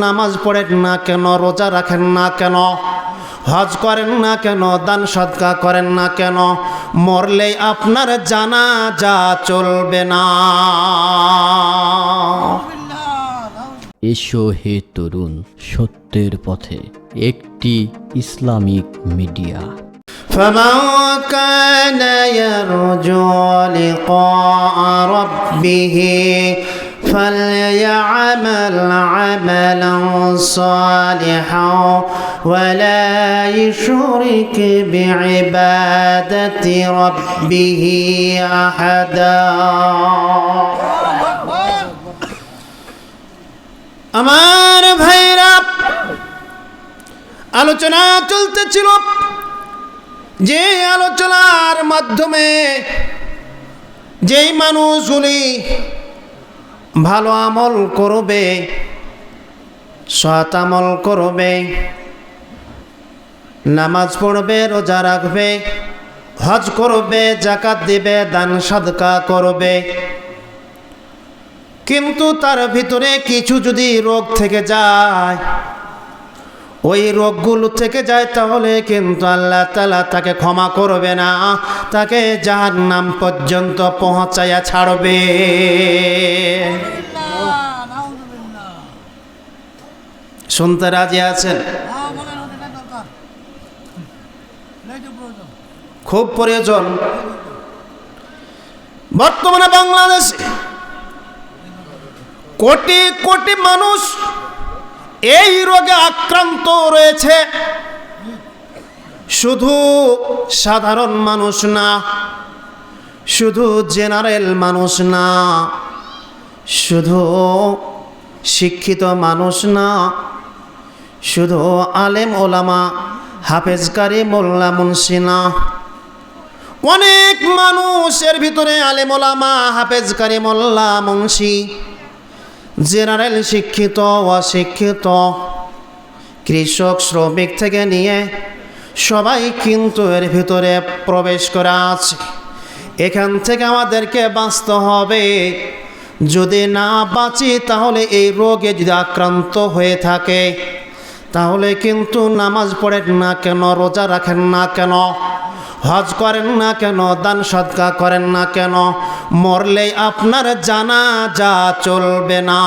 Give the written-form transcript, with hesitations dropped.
নামাজ পড়েন না কেন, রোজা রাখেন না কেন, হজ করেন না কেন, দান সদকা করেন না কেন? মরলেই আপনার জানাজা চলবে না। এসো হে তরুণ, সত্যের পথে একটি ইসলামিক মিডিয়া। فمن كان يرجو لقاء ربه فليعمل عملا صالحا ولا يشرك بعبادة ربه أحدا। আমার ভাইরা, আলোচনা চলতেছিল, যে আলোচনার মাধ্যমে যেই মানুষগুলি ভালো আমল করবে, সৎ আমল করবে, নামাজ পড়বে, রোজা রাখবে, হজ করবে, যাকাত দিবে, দান সদকা করবে, কিন্তু তার ভিতরে কিছু যদি রোগ থেকে যায়, ওই রোগগুলো থেকে যায়, তাহলে কিন্তু আল্লাহ তাআলা তাকে ক্ষমা করবে না, তাকে জাহান্নাম পর্যন্ত পৌঁছায়া ছাড়বে। শুনতে রাজি আছেন? খুব প্রয়োজন। বর্তমানে বাংলাদেশে কোটি কোটি মানুষ এই রোগে আক্রান্ত রয়েছে। শুধু সাধারণ মানুষ না, শুধু জেনারেল মানুষ না, শুধু শিক্ষিত মানুষ না, শুধু আলেম ওলামা হাফেজকারী মোল্লা মুন্সি না, অনেক মানুষের ভিতরে আলেম ওলামা হাফেজকারী মোল্লা মুন্সি, জেনারেল শিক্ষিত, অশিক্ষিত, কৃষক, শ্রমিক থেকে নিয়ে সবাই কিন্তু এর ভিতরে প্রবেশ করে আছে। এখান থেকে আমাদেরকে বাঁচতে হবে। যদি না বাঁচি, তাহলে এই রোগে যদি আক্রান্ত হয়ে থাকে, তাহলে কিন্তু নামাজ পড়েন না কেন, রোজা রাখেন না কেন, হজ করেন না কেন, দান সদকা করেন না কেন, মরলেই আপনার জানাজা চলবে না।